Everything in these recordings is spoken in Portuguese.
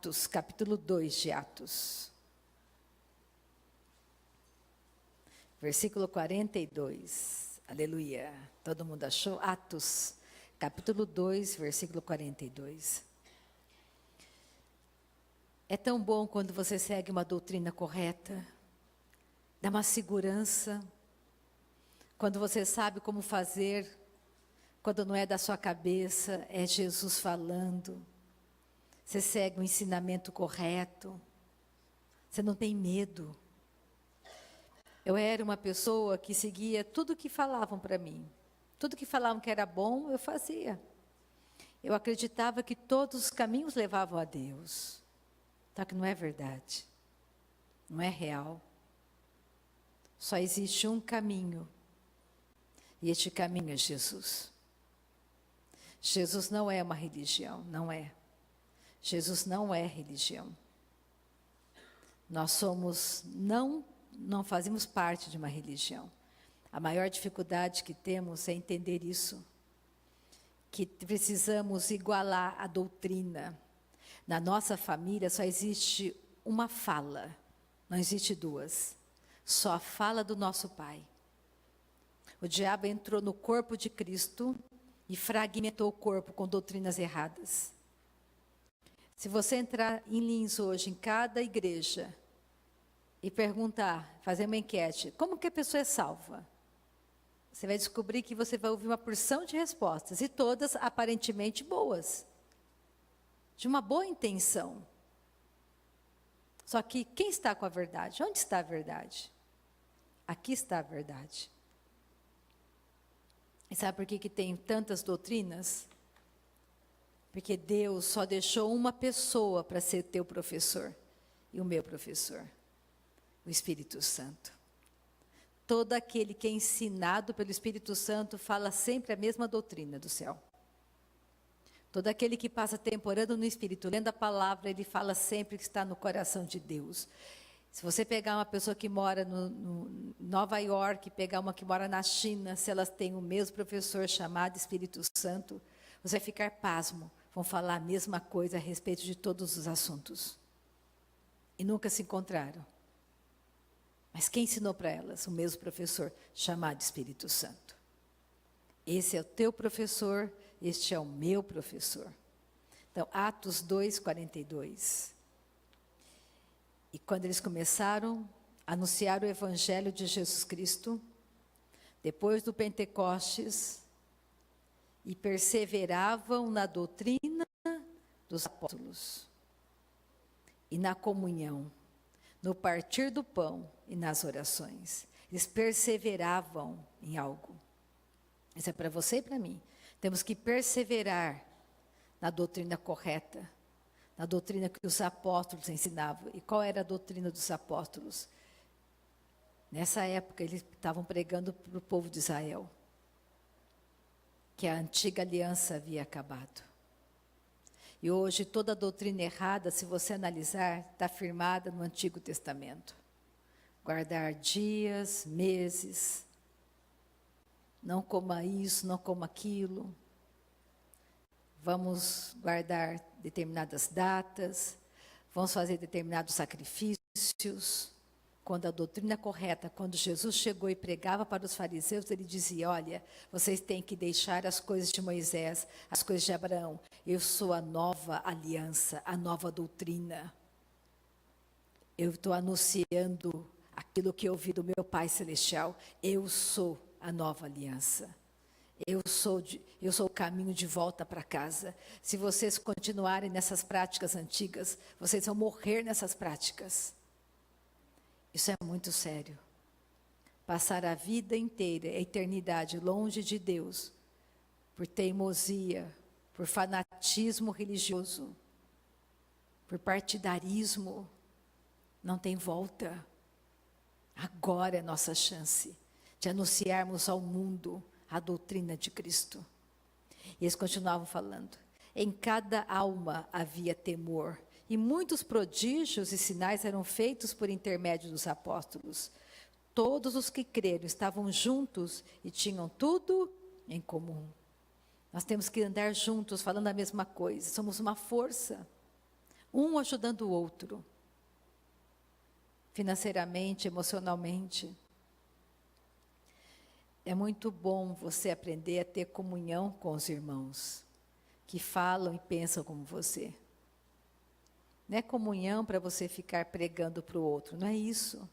Atos, capítulo 2 de Atos. Versículo 42. Aleluia. Todo mundo achou? Atos, capítulo 2, versículo 42. É tão bom quando você segue uma doutrina correta, dá uma segurança, quando você sabe como fazer, quando não é da sua cabeça, é Jesus falando. Você segue o ensinamento correto, você não tem medo. Eu era uma pessoa que seguia tudo que falavam para mim. Tudo que falavam que era bom, eu fazia. Eu acreditava que todos os caminhos levavam a Deus. Só que não é verdade. Não é real. Só existe um caminho. E este caminho é Jesus. Jesus não é uma religião, não é. Jesus não é religião. Nós somos, não fazemos parte de uma religião. A maior dificuldade que temos é entender isso. Que precisamos igualar a doutrina. Na nossa família só existe uma fala, não existe duas. Só a fala do nosso Pai. O diabo entrou no corpo de Cristo e fragmentou o corpo com doutrinas erradas. Se você entrar em Lins hoje, em cada igreja, e perguntar, fazer uma enquete, como que a pessoa é salva? Você vai descobrir que você vai ouvir uma porção de respostas, e todas aparentemente boas. De uma boa intenção. Só que quem está com a verdade? Onde está a verdade? Aqui está a verdade. E sabe por que tem tantas doutrinas? Porque Deus só deixou uma pessoa para ser teu professor e o meu professor, o Espírito Santo. Todo aquele que é ensinado pelo Espírito Santo fala sempre a mesma doutrina do céu. Todo aquele que passa tempo orando no Espírito, lendo a palavra, ele fala sempre que está no coração de Deus. Se você pegar uma pessoa que mora no Nova York, pegar uma que mora na China, se elas têm o mesmo professor chamado Espírito Santo, você vai ficar pasmo. Vão falar a mesma coisa a respeito de todos os assuntos. E nunca se encontraram. Mas quem ensinou para elas? O mesmo professor, chamado Espírito Santo. Esse é o teu professor, este é o meu professor. Então, Atos 2, 42. E quando eles começaram a anunciar o Evangelho de Jesus Cristo, depois do Pentecostes, e perseveravam na doutrina dos apóstolos, e na comunhão, no partir do pão e nas orações. Eles perseveravam em algo. Isso é para você e para mim. Temos que perseverar na doutrina correta, na doutrina que os apóstolos ensinavam. E qual era a doutrina dos apóstolos? Nessa época, eles estavam pregando para o povo de Israel que a antiga aliança havia acabado. E hoje toda a doutrina errada, se você analisar, está firmada no Antigo Testamento. Guardar dias, meses, não coma isso, não coma aquilo. Vamos guardar determinadas datas, vamos fazer determinados sacrifícios. Quando a doutrina correta, quando Jesus chegou e pregava para os fariseus, ele dizia, olha, vocês têm que deixar as coisas de Moisés, as coisas de Abraão. Eu sou a nova aliança, a nova doutrina. Eu estou anunciando aquilo que eu ouvi do meu Pai Celestial. Eu sou a nova aliança. Eu sou o caminho de volta para casa. Se vocês continuarem nessas práticas antigas, vocês vão morrer nessas práticas. Isso é muito sério. Passar a vida inteira, a eternidade, longe de Deus, por teimosia, por fanatismo religioso, por partidarismo, não tem volta. Agora é nossa chance de anunciarmos ao mundo a doutrina de Cristo. E eles continuavam falando. Em cada alma havia temor. E muitos prodígios e sinais eram feitos por intermédio dos apóstolos. Todos os que creram estavam juntos e tinham tudo em comum. Nós temos que andar juntos, falando a mesma coisa. Somos uma força um ajudando o outro, financeiramente, emocionalmente. É muito bom você aprender a ter comunhão com os irmãos que falam e pensam como você. Não é comunhão para você ficar pregando para o outro, não é isso.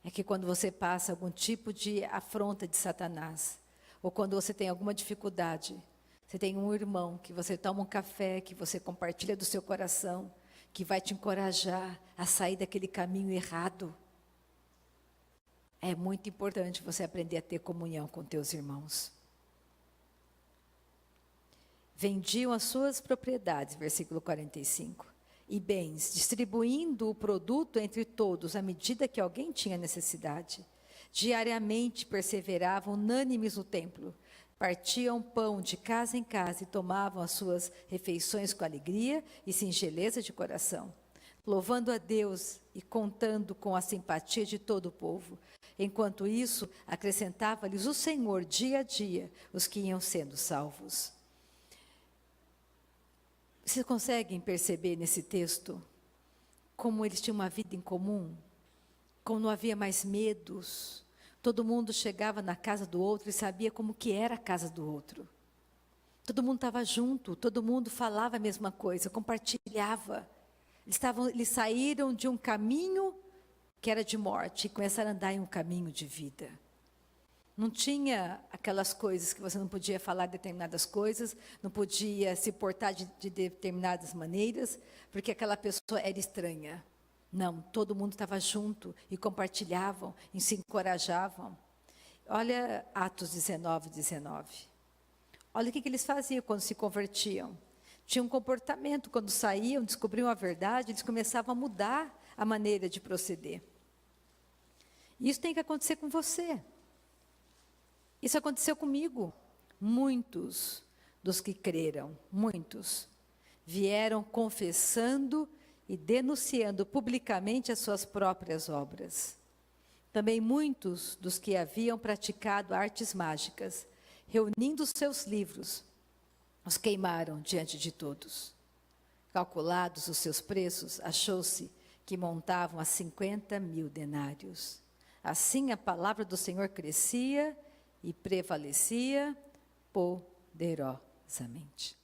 É que quando você passa algum tipo de afronta de Satanás, ou quando você tem alguma dificuldade, você tem um irmão que você toma um café, que você compartilha do seu coração, que vai te encorajar a sair daquele caminho errado. É muito importante você aprender a ter comunhão com teus irmãos. Vendiam as suas propriedades, versículo 45, e bens, distribuindo o produto entre todos, à medida que alguém tinha necessidade. Diariamente perseveravam unânimes no templo, partiam pão de casa em casa e tomavam as suas refeições com alegria e singeleza de coração, louvando a Deus e contando com a simpatia de todo o povo. Enquanto isso, acrescentava-lhes o Senhor dia a dia os que iam sendo salvos. Vocês conseguem perceber nesse texto como eles tinham uma vida em comum? Como não havia mais medos? Todo mundo chegava na casa do outro e sabia como que era a casa do outro. Todo mundo estava junto, todo mundo falava a mesma coisa, compartilhava. Eles saíram de um caminho que era de morte e começaram a andar em um caminho de vida. Não tinha aquelas coisas que você não podia falar determinadas coisas, não podia se portar de determinadas maneiras, porque aquela pessoa era estranha. Não, todo mundo estava junto e compartilhavam e se encorajavam. Olha Atos 19, 19. Olha o que eles faziam quando se convertiam. Tinham um comportamento, quando saíam, descobriam a verdade, eles começavam a mudar a maneira de proceder. Isso tem que acontecer com você. Isso aconteceu comigo. Muitos dos que creram, muitos, vieram confessando e denunciando publicamente as suas próprias obras. Também muitos dos que haviam praticado artes mágicas, reunindo os seus livros, os queimaram diante de todos. Calculados os seus preços, achou-se que montavam a 50.000 denários. Assim a palavra do Senhor crescia e prevalecia poderosamente.